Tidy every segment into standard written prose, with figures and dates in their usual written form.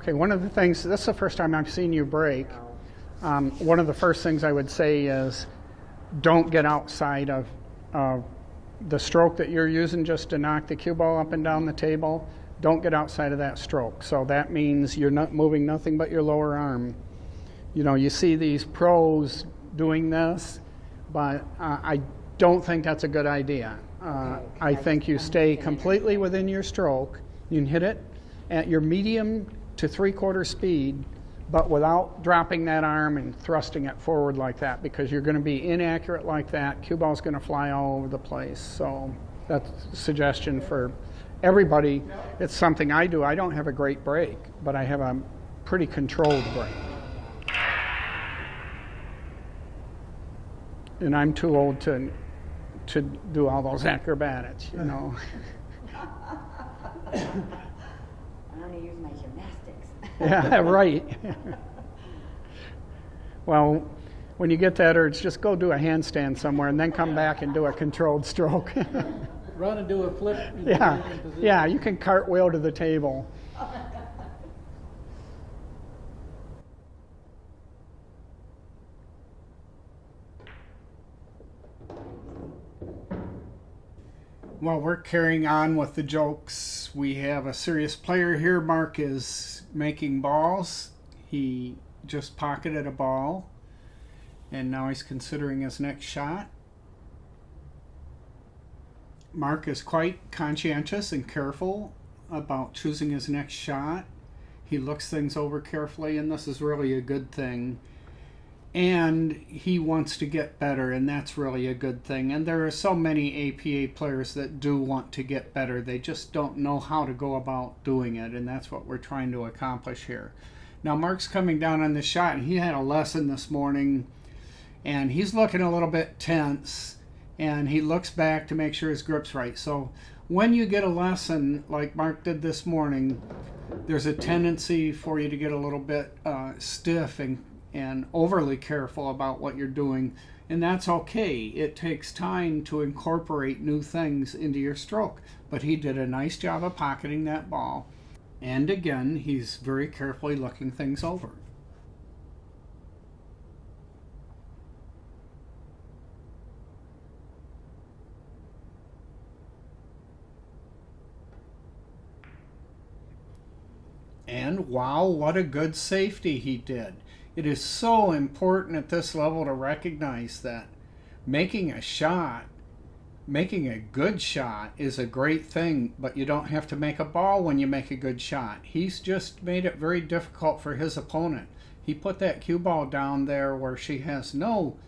Okay, one of the things, this is the first time I've seen you break. One of the first things I would say is don't get outside of the stroke that you're using just to knock the cue ball up and down the table. Don't get outside of that stroke. So that means you're not moving nothing but your lower arm. You know, you see these pros doing this, but I don't think that's a good idea. I think you stay completely within your stroke. You can hit it at your medium to 3/4 speed, but without dropping that arm and thrusting it forward like that, because you're going to be inaccurate like that. Cue ball's going to fly all over the place. So that's a suggestion for everybody. It's something I do. I don't have a great break, but I have a pretty controlled break. And I'm too old to do all those acrobatics, you know. I only use my gymnastics. Yeah, right. Well, when you get that urge, just go do a handstand somewhere and then come back and do a controlled stroke. Run and do a flip. Yeah, you can cartwheel to the table. Well, we're carrying on with the jokes. We have a serious player here. Mark is making balls. He just pocketed a ball, and now he's considering his next shot. Mark is quite conscientious and careful about choosing his next shot. He looks things over carefully, and this is really a good thing. And he wants to get better, and that's really a good thing. And there are so many APA players that do want to get better. They just don't know how to go about doing it, and that's what we're trying to accomplish here. Now, Mark's coming down on this shot, and he had a lesson this morning, and he's looking a little bit tense, and he looks back to make sure his grip's right. So when you get a lesson like Mark did this morning, there's a tendency for you to get a little bit stiff and overly careful about what you're doing, and that's okay. It takes time to incorporate new things into your stroke, but he did a nice job of pocketing that ball, and again, he's very carefully looking things over. And wow, what a good safety he did. It is so important at this level to recognize that making a shot, making a good shot is a great thing, but you don't have to make a ball when you make a good shot. He's just made it very difficult for his opponent. He put that cue ball down there where she has no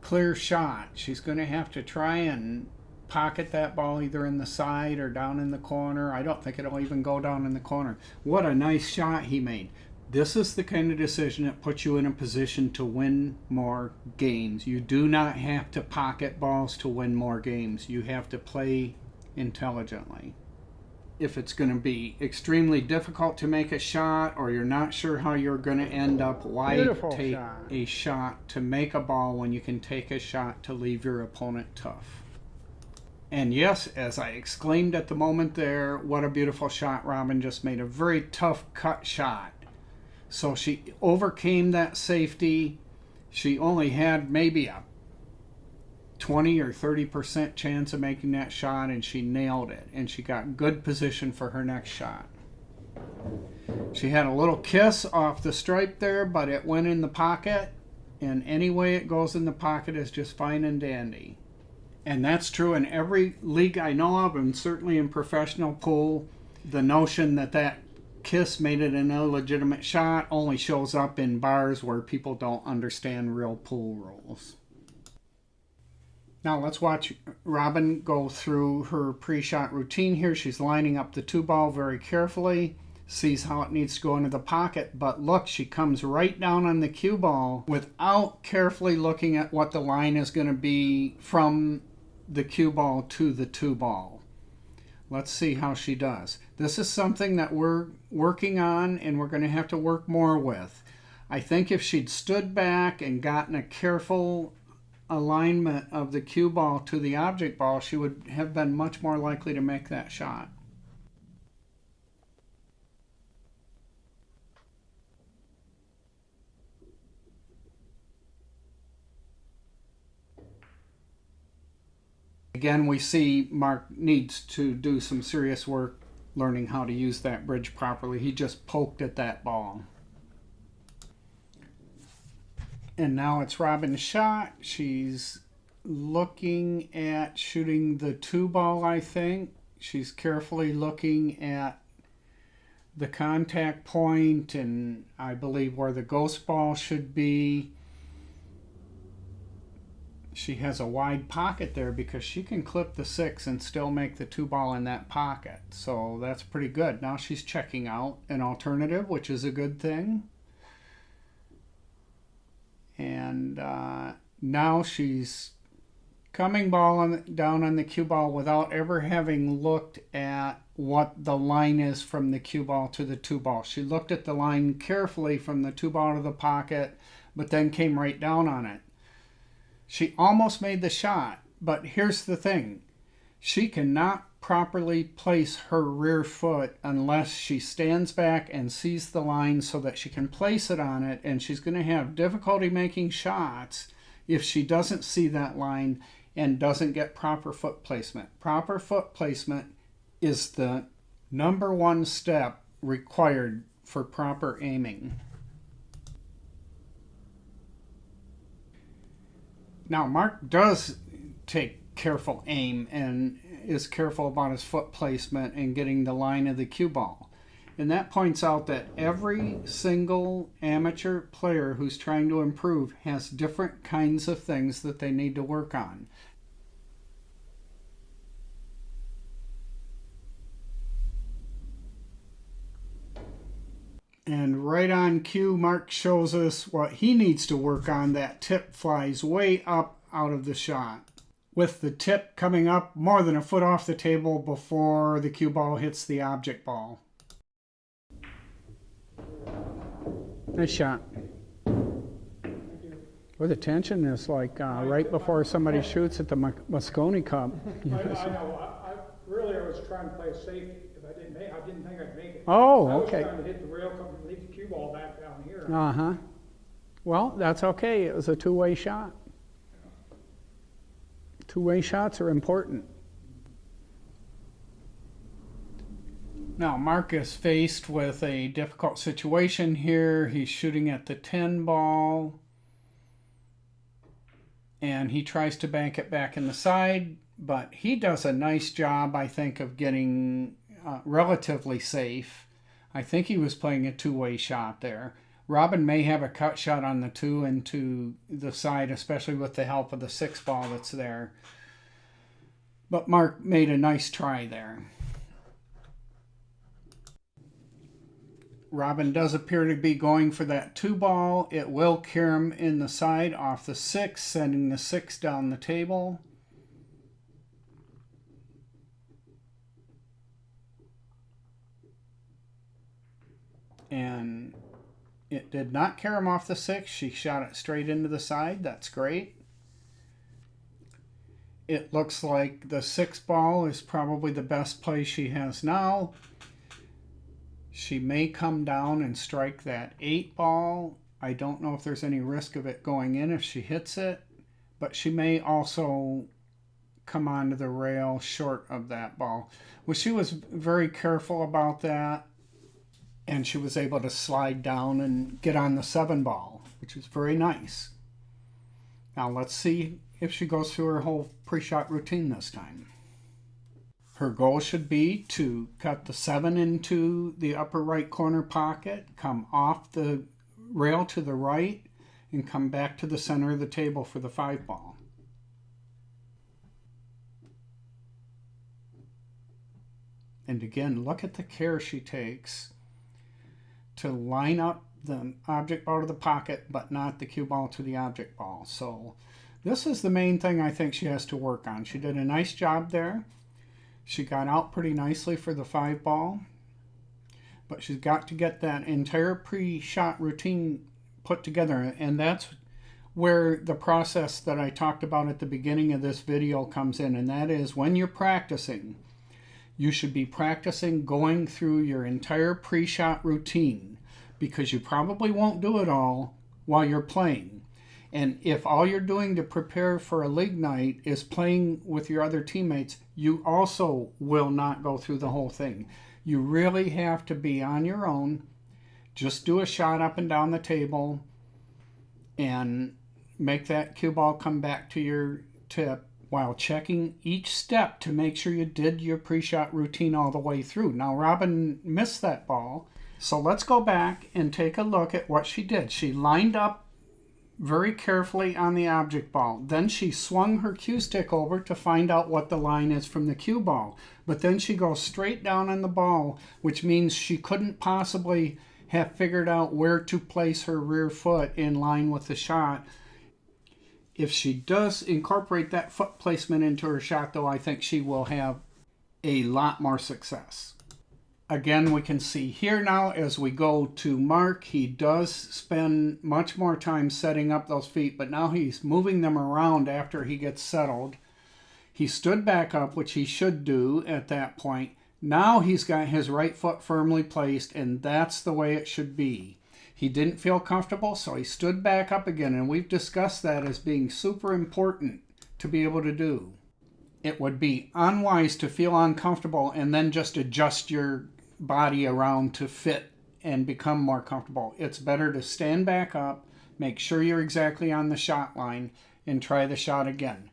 clear shot. She's going to have to try and pocket that ball either in the side or down in the corner. I don't think it'll even go down in the corner. What a nice shot he made. This is the kind of decision that puts you in a position to win more games. You do not have to pocket balls to win more games. You have to play intelligently. If it's going to be extremely difficult to make a shot, or you're not sure how you're going to end up, why take a shot to make a ball when you can take a shot to leave your opponent tough? And yes, as I exclaimed at the moment there, what a beautiful shot Robin just made. A very tough cut shot. So she overcame that safety. She only had maybe a 20 or 30% chance of making that shot, and she nailed it. And she got good position for her next shot. She had a little kiss off the stripe there, but it went in the pocket. And any way it goes in the pocket is just fine and dandy. And that's true in every league I know of, and certainly in professional pool. The notion that that kiss made it an illegitimate shot only shows up in bars where people don't understand real pool rules. Now let's watch Robin go through her pre-shot routine here. She's lining up the 2-ball very carefully, sees how it needs to go into the pocket, but look, she comes right down on the cue ball without carefully looking at what the line is going to be from the cue ball to the 2-ball. Let's see how she does. This is something that we're working on, and we're going to have to work more with. I think if she'd stood back and gotten a careful alignment of the cue ball to the object ball, she would have been much more likely to make that shot. Again, we see Mark needs to do some serious work learning how to use that bridge properly. He just poked at that ball. And now it's Robin's shot. She's looking at shooting the 2-ball, I think. She's carefully looking at the contact point and I believe where the ghost ball should be. She has a wide pocket there because she can clip the 6 and still make the 2-ball in that pocket. So that's pretty good. Now she's checking out an alternative, which is a good thing. And now she's coming down on the cue ball without ever having looked at what the line is from the cue ball to the 2-ball. She looked at the line carefully from the 2-ball to the pocket, but then came right down on it. She almost made the shot, but here's the thing. She cannot properly place her rear foot unless she stands back and sees the line so that she can place it on it, and she's going to have difficulty making shots if she doesn't see that line and doesn't get proper foot placement. Proper foot placement is the number one step required for proper aiming. Now, Mark does take careful aim and is careful about his foot placement and getting the line of the cue ball. And that points out that every single amateur player who's trying to improve has different kinds of things that they need to work on. And right on cue, Mark shows us what he needs to work on. That tip flies way up out of the shot, with the tip coming up more than a foot off the table before the cue ball hits the object ball. Nice shot. With the tension is like right before somebody shoots at the Moscone Cup. I know. I was trying to play a safety. I didn't think I'd make it. Oh, I was okay. trying to hit the rail, come and leave the cue ball back down here. Uh-huh. Well, that's okay. It was a two-way shot. Two-way shots are important. Now, Mark is faced with a difficult situation here. He's shooting at the 10 ball, and he tries to bank it back in the side, but he does a nice job, I think, of getting relatively safe. I think he was playing a two-way shot there. Robin may have a cut shot on the 2 into the side, especially with the help of the 6 ball that's there. But Mark made a nice try there. Robin does appear to be going for that 2 ball. It will carry him in the side off the 6, sending the 6 down the table. And it did not carry him off the 6. She shot it straight into the side. That's great. It looks like the 6 ball is probably the best play she has now. She may come down and strike that 8 ball. I don't know if there's any risk of it going in if she hits it, but she may also come onto the rail short of that ball. Well, she was very careful about that, and she was able to slide down and get on the 7 ball, which is very nice. Now let's see if she goes through her whole pre-shot routine this time. Her goal should be to cut the 7 into the upper right corner pocket, come off the rail to the right, and come back to the center of the table for the 5 ball. And again, look at the care she takes to line up the object ball to the pocket, but not the cue ball to the object ball. So this is the main thing I think she has to work on. She did a nice job there. She got out pretty nicely for the 5 ball, but she's got to get that entire pre-shot routine put together, and that's where the process that I talked about at the beginning of this video comes in, and that is when you're practicing, you should be practicing going through your entire pre-shot routine, because you probably won't do it all while you're playing. And if all you're doing to prepare for a league night is playing with your other teammates, you also will not go through the whole thing. You really have to be on your own. Just do a shot up and down the table and make that cue ball come back to your tip while checking each step to make sure you did your pre-shot routine all the way through. Now, Robin missed that ball, so let's go back and take a look at what she did. She lined up very carefully on the object ball. Then she swung her cue stick over to find out what the line is from the cue ball. But then she goes straight down on the ball, which means she couldn't possibly have figured out where to place her rear foot in line with the shot. If she does incorporate that foot placement into her shot, though, I think she will have a lot more success. Again, we can see here now as we go to Mark, he does spend much more time setting up those feet, but now he's moving them around after he gets settled. He stood back up, which he should do at that point. Now he's got his right foot firmly placed, and that's the way it should be. He didn't feel comfortable, so he stood back up again, and we've discussed that as being super important to be able to do. It would be unwise to feel uncomfortable and then just adjust your body around to fit and become more comfortable. It's better to stand back up, make sure you're exactly on the shot line, and try the shot again.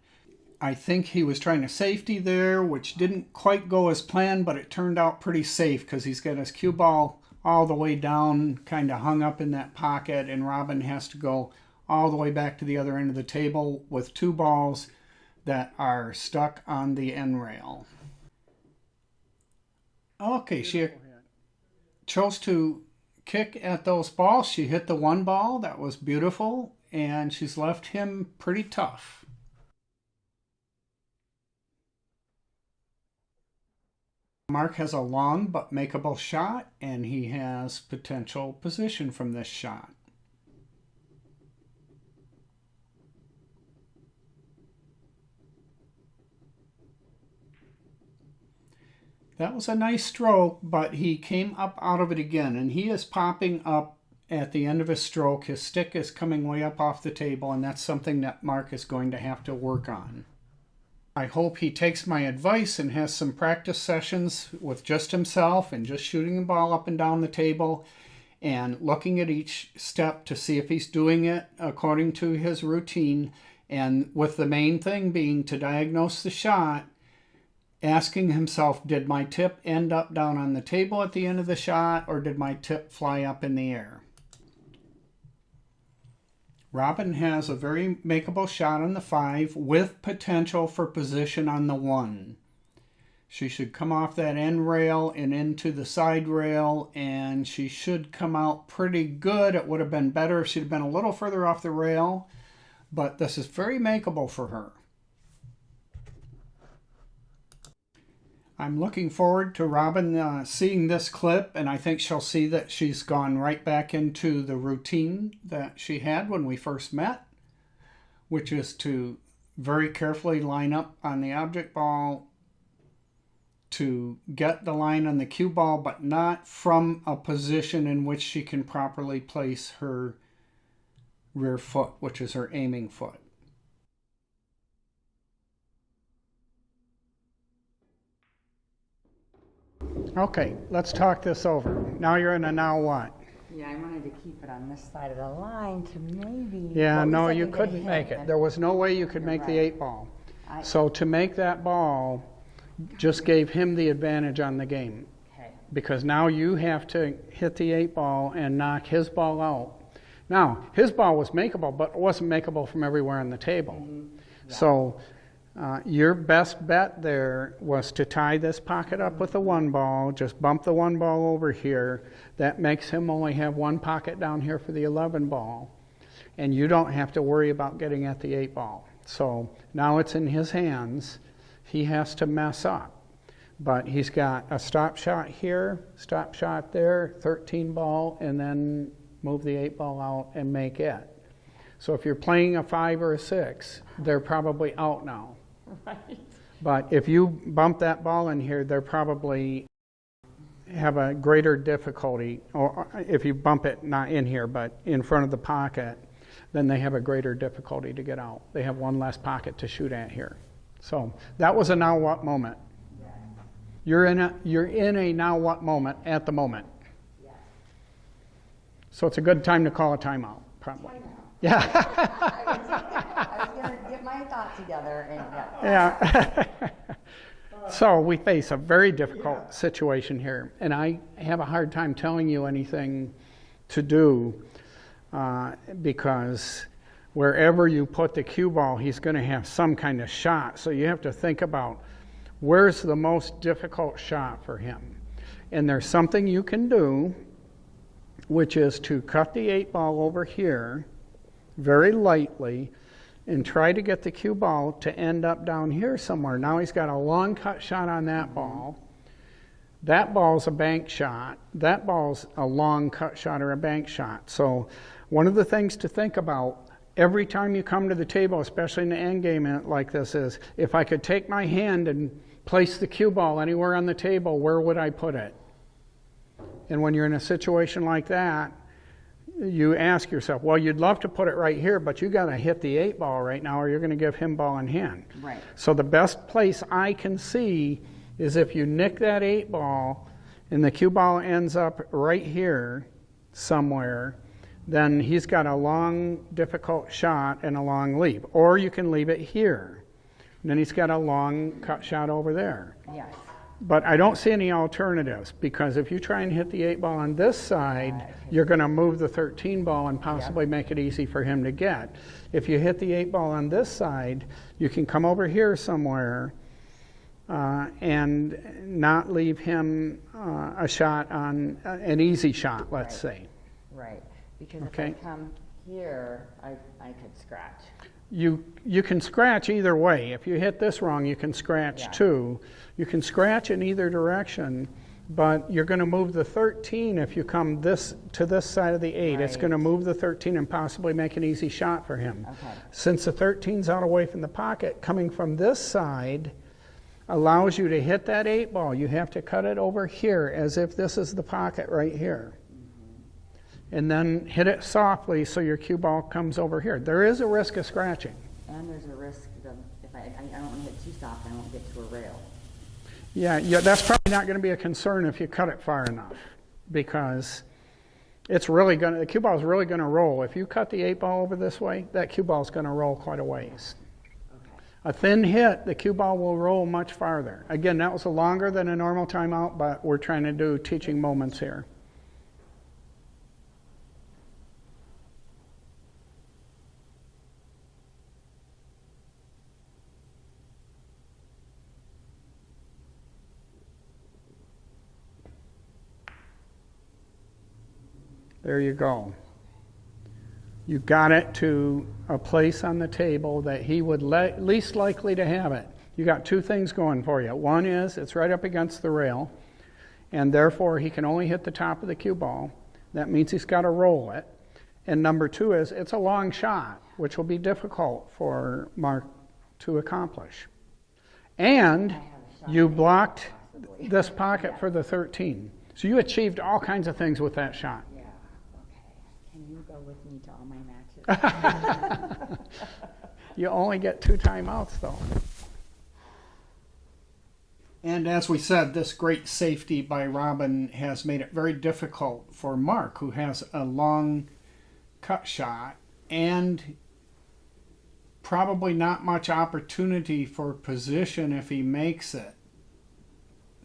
I think he was trying to safety there, which didn't quite go as planned, but it turned out pretty safe because he's got his cue ball all the way down, kind of hung up in that pocket, and Robin has to go all the way back to the other end of the table with two balls that are stuck on the end rail. Okay, she chose to kick at those balls. She hit the one ball. That was beautiful, and she's left him pretty tough. Mark has a long but makeable shot, and he has potential position from this shot. That was a nice stroke, but he came up out of it again, and he is popping up at the end of his stroke. His stick is coming way up off the table, and that's something that Mark is going to have to work on. I hope he takes my advice and has some practice sessions with just himself and just shooting the ball up and down the table and looking at each step to see if he's doing it according to his routine, and with the main thing being to diagnose the shot, asking himself, did my tip end up down on the table at the end of the shot, or did my tip fly up in the air? Robin has a very makeable shot on the 5 with potential for position on the 1. She should come off that end rail and into the side rail, and she should come out pretty good. It would have been better if she'd have been a little further off the rail, but this is very makeable for her. I'm looking forward to Robin seeing this clip, and I think she'll see that she's gone right back into the routine that she had when we first met, which is to very carefully line up on the object ball to get the line on the cue ball, but not from a position in which she can properly place her rear foot, which is her aiming foot. Okay, let's talk this over. Now you're in a now what? Yeah, I wanted to keep it on this side of the line to maybe... Yeah, well, no, second you day couldn't make hit. it. There was no way you could make the right. 8 ball. So to make that ball just gave him the advantage on the game. Okay. Because now you have to hit the 8 ball and knock his ball out. Now, his ball was makeable, but it wasn't makeable from everywhere on the table. Mm-hmm. Yeah. So your best bet there was to tie this pocket up with the 1 ball, just bump the 1 ball over here. That makes him only have 1 pocket down here for the 11 ball. And you don't have to worry about getting at the 8 ball. So now it's in his hands. He has to mess up. But he's got a stop shot here, stop shot there, 13 ball, and then move the 8 ball out and make it. So if you're playing a 5 or a 6, they're probably out now. Right. But if you bump that ball in here, they're probably have a greater difficulty, or if you bump it not in here, but in front of the pocket. then they have a greater difficulty to get out. They have one less pocket to shoot at here. So that was a now what moment. You're in a now what moment at the moment. So it's a good time to call a timeout, probably. Yeah. I was going to get my thoughts together and yeah. So we face a very difficult situation here, and I have a hard time telling you anything to do because wherever you put the cue ball, he's going to have some kind of shot. So you have to think about where's the most difficult shot for him. And there's something you can do, which is to cut the 8-ball over here very lightly and try to get the cue ball to end up down here somewhere. Now he's got a long cut shot on that ball. That ball's a bank shot. That ball's a long cut shot or a bank shot. So one of the things to think about every time you come to the table, especially in the endgame like this, is if I could take my hand and place the cue ball anywhere on the table, where would I put it? And when you're in a situation like that, you ask yourself, well, you'd love to put it right here, but you got to hit the 8-ball right now or you're going to give him ball in hand. Right. So the best place I can see is if you nick that 8-ball and the cue ball ends up right here somewhere, then he's got a long, difficult shot and a long leap. Or you can leave it here. And then he's got a long cut shot over there. yes. But I don't see any alternatives, because if you try and hit the 8-ball on this side, you're going to move the 13-ball and possibly make it easy for him to get. If you hit the 8-ball on this side, you can come over here somewhere and not leave him a shot on an easy shot, let's say. Right. Because Okay. if I come here, I could scratch. You can scratch either way. If you hit this wrong, you can scratch too. You can scratch in either direction, but you're going to move the 13 if you come to this side of the 8. It's Right. going to move the 13 and possibly make an easy shot for him. Okay. Since the 13's out away from the pocket, coming from this side allows you to hit that 8-ball. You have to cut it over here as if this is the pocket right here. And then hit it softly so your cue ball comes over here. There is a risk of scratching. And there's a risk that if I don't want to hit too soft, I won't get to a rail. Yeah, that's probably not going to be a concern if you cut it far enough, because the cue ball is really going to roll. If you cut the 8-ball over this way, that cue ball is going to roll quite a ways. Okay. A thin hit, the cue ball will roll much farther. Again, that was longer than a normal timeout, but we're trying to do teaching moments here. There you go. You got it to a place on the table that he would least likely to have it. You got two things going for you. One is it's right up against the rail, and therefore he can only hit the top of the cue ball. That means he's got to roll it. And number two is it's a long shot, which will be difficult for Mark to accomplish. And you blocked this pocket for the 13. So you achieved all kinds of things with that shot. Yeah. Okay. Can you go with me to all my matches? You only get 2 timeouts, though. And as we said, this great safety by Robin has made it very difficult for Mark, who has a long cut shot and probably not much opportunity for position if he makes it.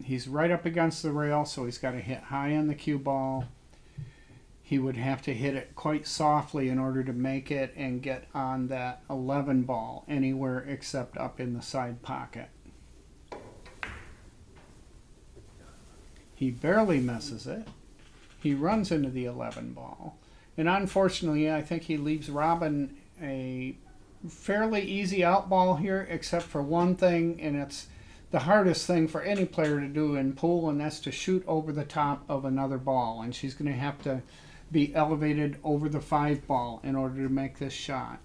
He's right up against the rail, so he's got to hit high on the cue ball. He would have to hit it quite softly in order to make it and get on that 11 ball anywhere except up in the side pocket. He barely misses it. He runs into the 11 ball. And unfortunately, I think he leaves Robin a fairly easy out ball here, except for one thing, and it's the hardest thing for any player to do in pool, and that's to shoot over the top of another ball. And she's going to have to be elevated over the 5 ball in order to make this shot.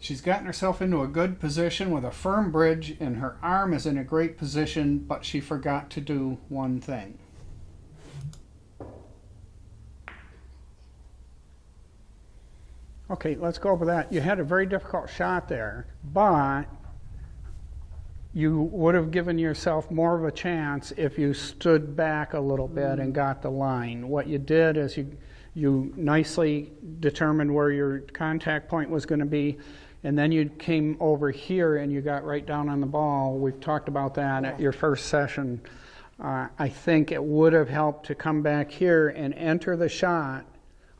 She's gotten herself into a good position with a firm bridge, and her arm is in a great position, but she forgot to do one thing. Okay, let's go over that. You had a very difficult shot there, but you would have given yourself more of a chance if you stood back a little bit and got the line. What you did is you nicely determined where your contact point was going to be, and then you came over here and you got right down on the ball. We've talked about that at your first session. I think it would have helped to come back here and enter the shot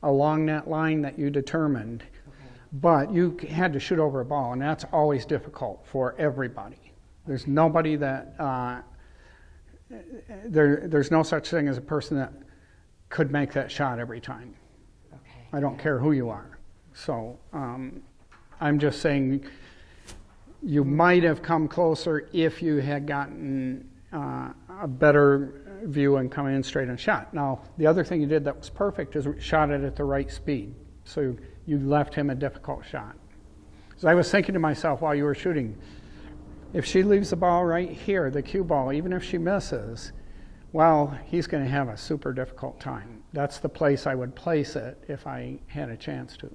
along that line that you determined. But you had to shoot over a ball, and that's always difficult for everybody. There's nobody that, there's no such thing as a person that could make that shot every time. Okay. I don't care who you are. So I'm just saying you might have come closer if you had gotten a better view and come in straight and shot. Now, the other thing you did that was perfect is shot it at the right speed. So you left him a difficult shot. So I was thinking to myself while you were shooting, if she leaves the ball right here, the cue ball, even if she misses, well, he's going to have a super difficult time. That's the place I would place it if I had a chance to.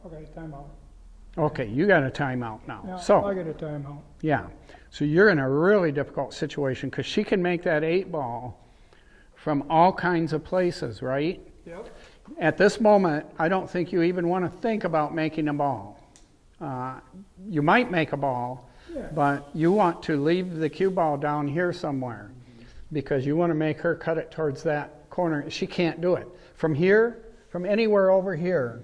Okay, timeout. Okay, you got a timeout now. Yeah, So I get a timeout. yeah, so you're in a really difficult situation because she can make that 8 ball from all kinds of places, right? Yep. At this moment, I don't think you even want to think about making a ball. You might make a ball, Yeah. but you want to leave the cue ball down here somewhere because you want to make her cut it towards that corner. She can't do it. From here, from anywhere over here,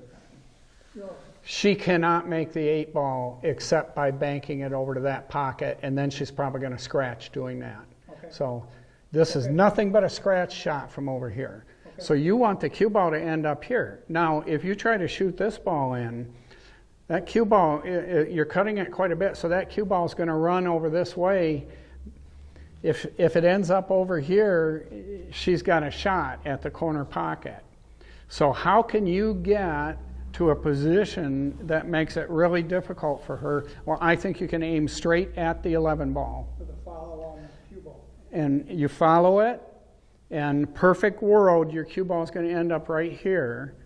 she cannot make the 8 ball except by banking it over to that pocket, and then she's probably going to scratch doing that. Okay. So this is nothing but a scratch shot from over here. Okay. So you want the cue ball to end up here. Now, if you try to shoot this ball in, that cue ball, you're cutting it quite a bit, so that cue ball is going to run over this way. If it ends up over here, she's got a shot at the corner pocket. So how can you get to a position that makes it really difficult for her? Well, I think you can aim straight at the 11 ball. With a follow on the cue ball. And you follow it, and perfect world, your cue ball is going to end up right here.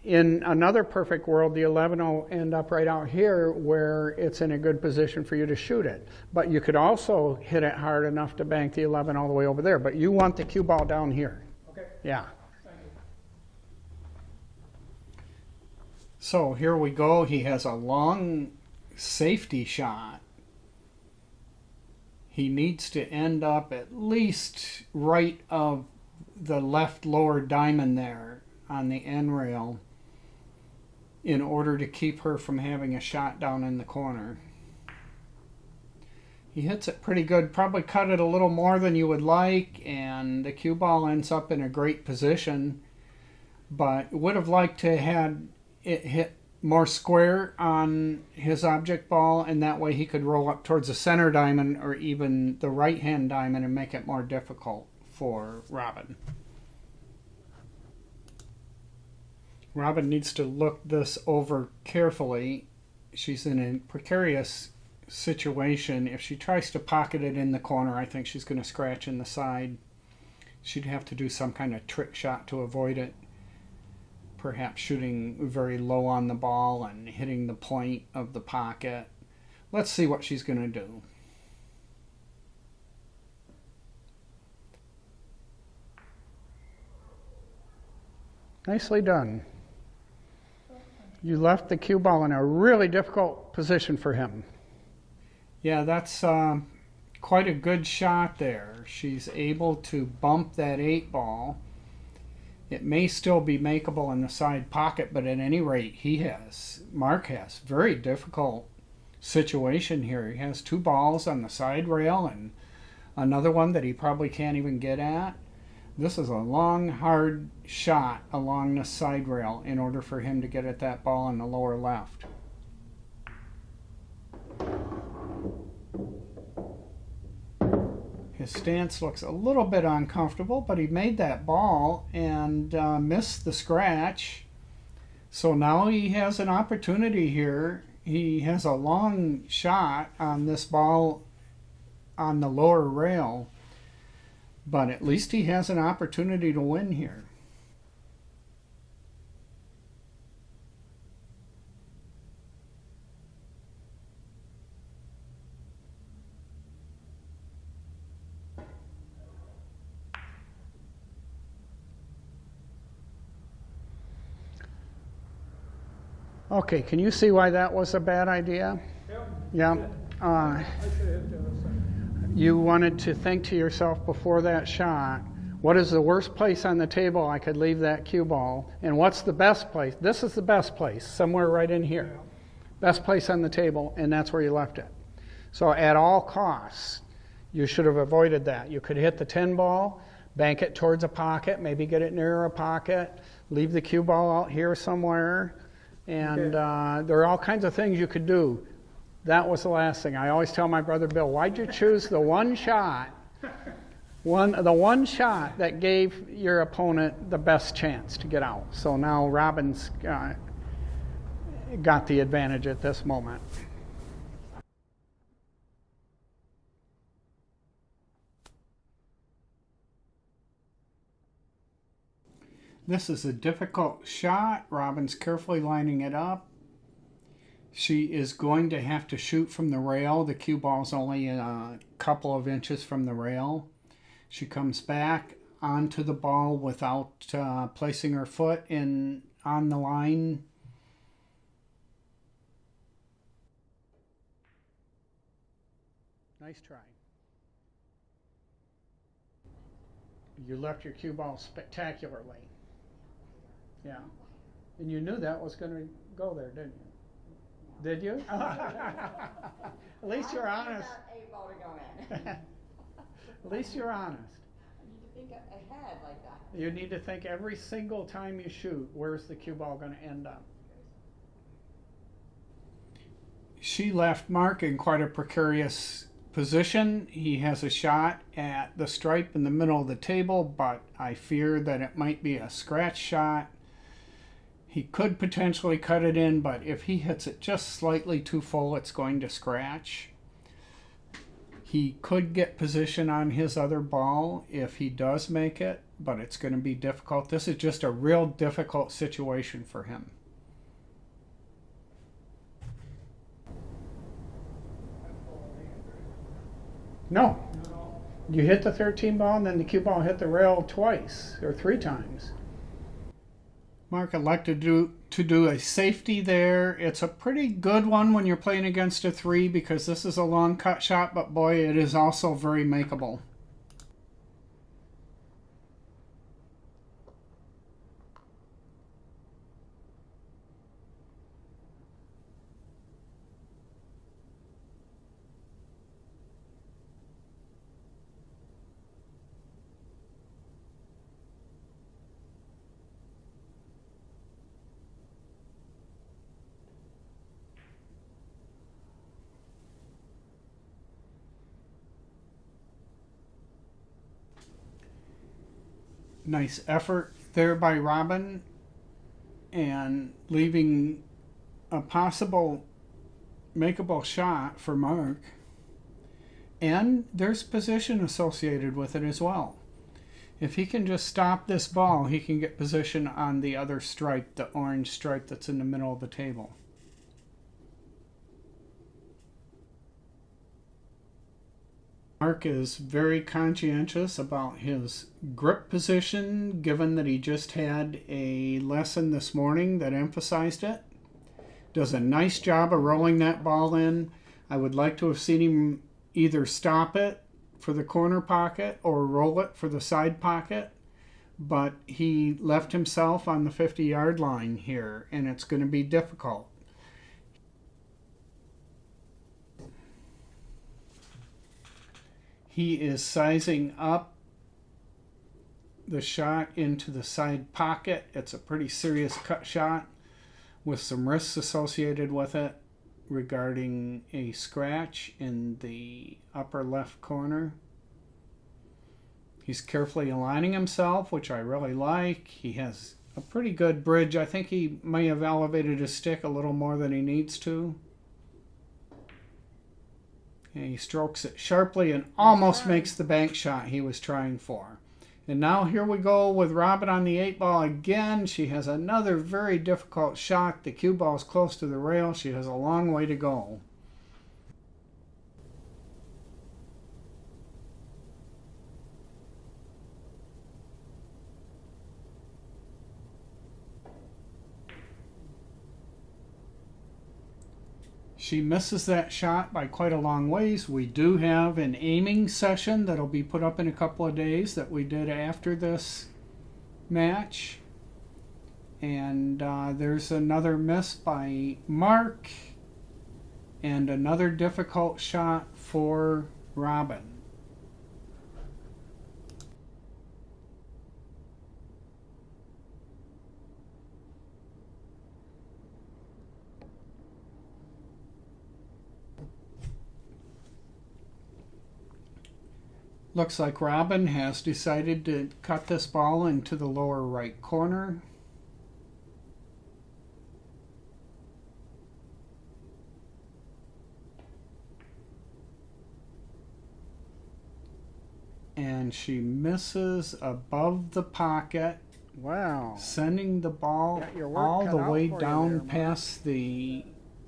In another perfect world, the 11 will end up right out here where it's in a good position for you to shoot it. But you could also hit it hard enough to bank the 11 all the way over there. But you want the cue ball down here. Okay. Yeah. Thank you. So here we go. He has a long safety shot. He needs to end up at least right of the left lower diamond there on the end rail in order to keep her from having a shot down in the corner. He hits it pretty good, probably cut it a little more than you would like, and the cue ball ends up in a great position, but would have liked to had it hit more square on his object ball, and that way he could roll up towards the center diamond or even the right hand diamond and make it more difficult for Robin. Robin needs to look this over carefully. She's in a precarious situation. If she tries to pocket it in the corner, I think she's going to scratch in the side. She'd have to do some kind of trick shot to avoid it. Perhaps shooting very low on the ball and hitting the point of the pocket. Let's see what she's going to do. Nicely done. You left the cue ball in a really difficult position for him. Yeah, that's quite a good shot there. She's able to bump that 8 ball. It may still be makeable in the side pocket, but at any rate, Mark has very difficult situation here. He has 2 balls on the side rail and another one that he probably can't even get at. This is a long, hard shot along the side rail in order for him to get at that ball in the lower left. His stance looks a little bit uncomfortable, but he made that ball and missed the scratch. So now he has an opportunity here. He has a long shot on this ball on the lower rail, but at least he has an opportunity to win here. Okay, can you see why that was a bad idea? Yeah. Yeah. I should have hit the other side. You wanted to think to yourself before that shot, what is the worst place on the table I could leave that cue ball? And what's the best place? This is the best place, somewhere right in here. Best place on the table, and that's where you left it. So at all costs, you should have avoided that. You could hit the 10 ball, bank it towards a pocket, maybe get it near a pocket, leave the cue ball out here somewhere, and there are all kinds of things you could do. That was the last thing. I always tell my brother Bill, why'd you choose the one shot, the one shot that gave your opponent the best chance to get out? So now Robin's got the advantage at this moment. This is a difficult shot. Robin's carefully lining it up. She is going to have to shoot from the rail. The cue ball's only a couple of inches from the rail. She comes back onto the ball without placing her foot on the line. Nice try. You left your cue ball spectacularly. Yeah. And you knew that was going to go there, didn't you? Did you? At least you're honest. At least you're honest. I need to think ahead like that. You need to think every single time you shoot, where's the cue ball going to end up? She left Mark in quite a precarious position. He has a shot at the stripe in the middle of the table, but I fear that it might be a scratch shot. He could potentially cut it in, but if he hits it just slightly too full, it's going to scratch. He could get position on his other ball if he does make it, but it's going to be difficult. This is just a real difficult situation for him. No. You hit the 13 ball, and then the cue ball hit the rail twice or 3 times. Mark elected to do a safety there. It's a pretty good one when you're playing against a 3 because this is a long cut shot, but boy, it is also very makeable. Nice effort there by Robin, and leaving a possible makeable shot for Mark. And there's position associated with it as well. If he can just stop this ball, he can get position on the other stripe, the orange stripe that's in the middle of the table. Mark is very conscientious about his grip position, given that he just had a lesson this morning that emphasized it. Does a nice job of rolling that ball in. I would like to have seen him either stop it for the corner pocket or roll it for the side pocket, but he left himself on the 50-yard line here, and it's going to be difficult. He is sizing up the shot into the side pocket. It's a pretty serious cut shot with some risks associated with it regarding a scratch in the upper left corner. He's carefully aligning himself, which I really like. He has a pretty good bridge. I think he may have elevated his stick a little more than he needs to. And he strokes it sharply and almost makes the bank shot he was trying for. And now here we go with Robin on the 8-ball again. She has another very difficult shot. The cue ball is close to the rail. She has a long way to go. She misses that shot by quite a long ways. We do have an aiming session that'll be put up in a couple of days that we did after this match. And there's another miss by Mark and another difficult shot for Robin. Looks like Robin has decided to cut this ball into the lower right corner. And she misses above the pocket. Wow. Sending the ball all the way down past the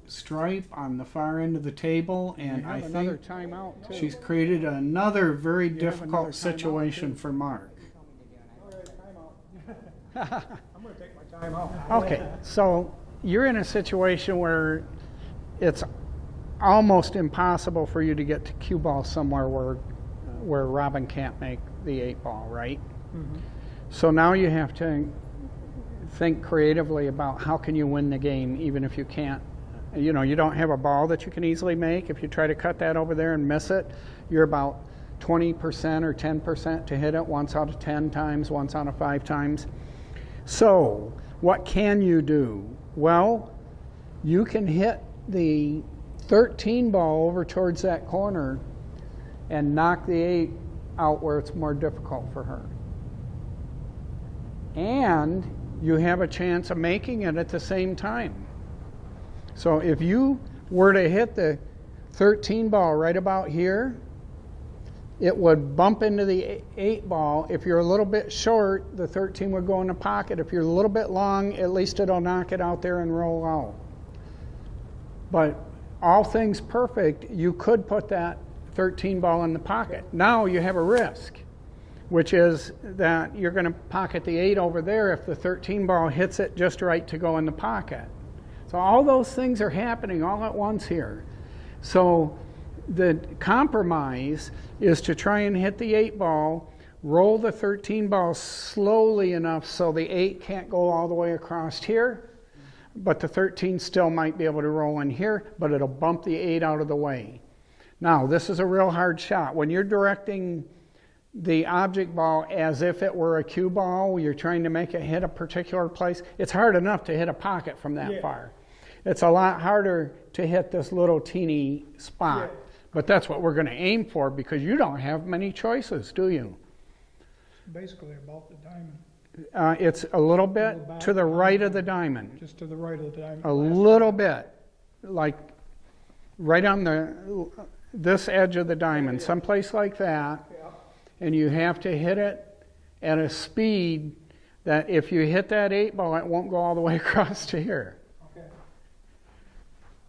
stripe on the far end of the table, and I think timeout too. she's created another very difficult situation for Mark. I'm going to take my time out. Okay, so you're in a situation where it's almost impossible for you to get to cue ball somewhere where Robin can't make the 8-ball, right? Mm-hmm. So now you have to think creatively about how can you win the game even if you can't. You know, you don't have a ball that you can easily make. If you try to cut that over there and miss it, you're about 20% or 10% to hit it once out of 10 times, once out of 5 times. So what can you do? Well, you can hit the 13 ball over towards that corner and knock the 8 out where it's more difficult for her. And you have a chance of making it at the same time. So if you were to hit the 13 ball right about here, it would bump into the 8 ball. If you're a little bit short, the 13 would go in the pocket. If you're a little bit long, at least it'll knock it out there and roll out. But all things perfect, you could put that 13 ball in the pocket. Now you have a risk, which is that you're going to pocket the 8 over there if the 13 ball hits it just right to go in the pocket. So all those things are happening all at once here. So the compromise is to try and hit the 8 ball, roll the 13 ball slowly enough so the 8 can't go all the way across here, but the 13 still might be able to roll in here, but it'll bump the 8 out of the way. Now, this is a real hard shot. When you're directing the object ball as if it were a cue ball, you're trying to make it hit a particular place, it's hard enough to hit a pocket from that far. It's a lot harder to hit this little teeny spot. Yeah. But that's what we're going to aim for because you don't have many choices, do you? Basically about the diamond. It's a little bit to the right of the diamond. Just to the right of the diamond. A little bit. Like right on this edge of the diamond, someplace like that. Yeah. And you have to hit it at a speed that if you hit that 8 ball, it won't go all the way across to here.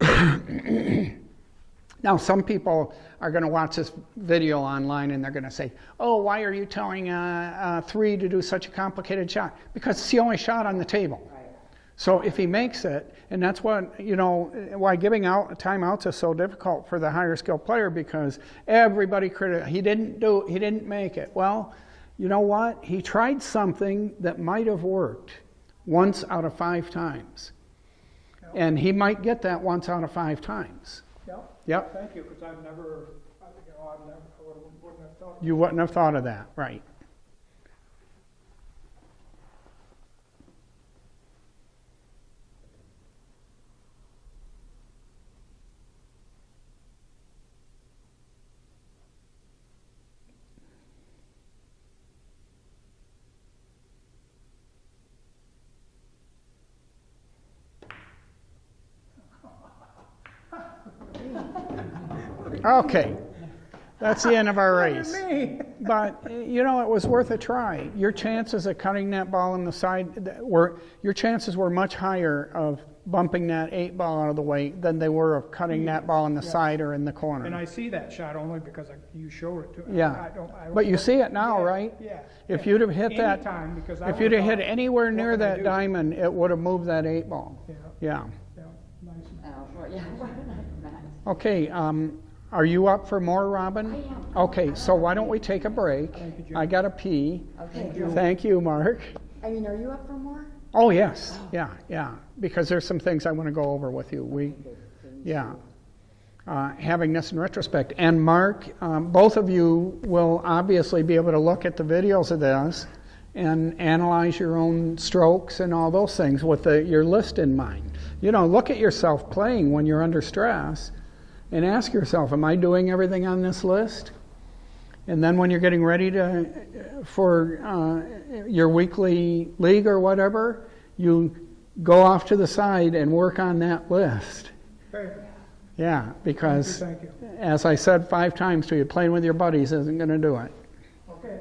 Okay. Now, some people are going to watch this video online and they're going to say, oh, why are you telling 3 to do such a complicated shot? Because it's the only shot on the table. Right. So if he makes it, and that's what, why giving out timeouts is so difficult for the higher skill player because everybody he didn't make it. Well, you know what? He tried something that might have worked once out of 5 times. Yep. And he might get that once out of 5 times. Yep. Thank you, because I wouldn't have thought. You wouldn't have thought of that, right. Okay. That's the end of our race. But, you know, it was worth a try. Your chances of cutting that ball in the side your chances were much higher of bumping that 8 ball out of the way than they were of cutting that ball in the side or in the corner. And I see that shot only because you showed it to me. Yeah. I don't But you see it now, yeah, right? Yeah. If you'd have hit that, Anytime, because I if you'd have hit would've thought, anywhere near what can I that do? diamond, it would have moved that 8 ball. Yeah, Yeah. yeah, nice. Oh, well, yeah. Nice. Okay, are you up for more, Robin? I am. Okay, so why don't we take a break? Thank you, Jim. I gotta pee. Okay. Thank you, Mark. I mean, are you up for more? Oh, yes, yeah, because there's some things I want to go over with you. Having this in retrospect. And Mark, both of you will obviously be able to look at the videos of this and analyze your own strokes and all those things with your list in mind. You know, look at yourself playing when you're under stress and ask yourself, am I doing everything on this list? And then when you're getting ready for your weekly league or whatever, you go off to the side and work on that list. Okay. Yeah, because Thank you. as I said 5 times to you, playing with your buddies isn't going to do it. Okay.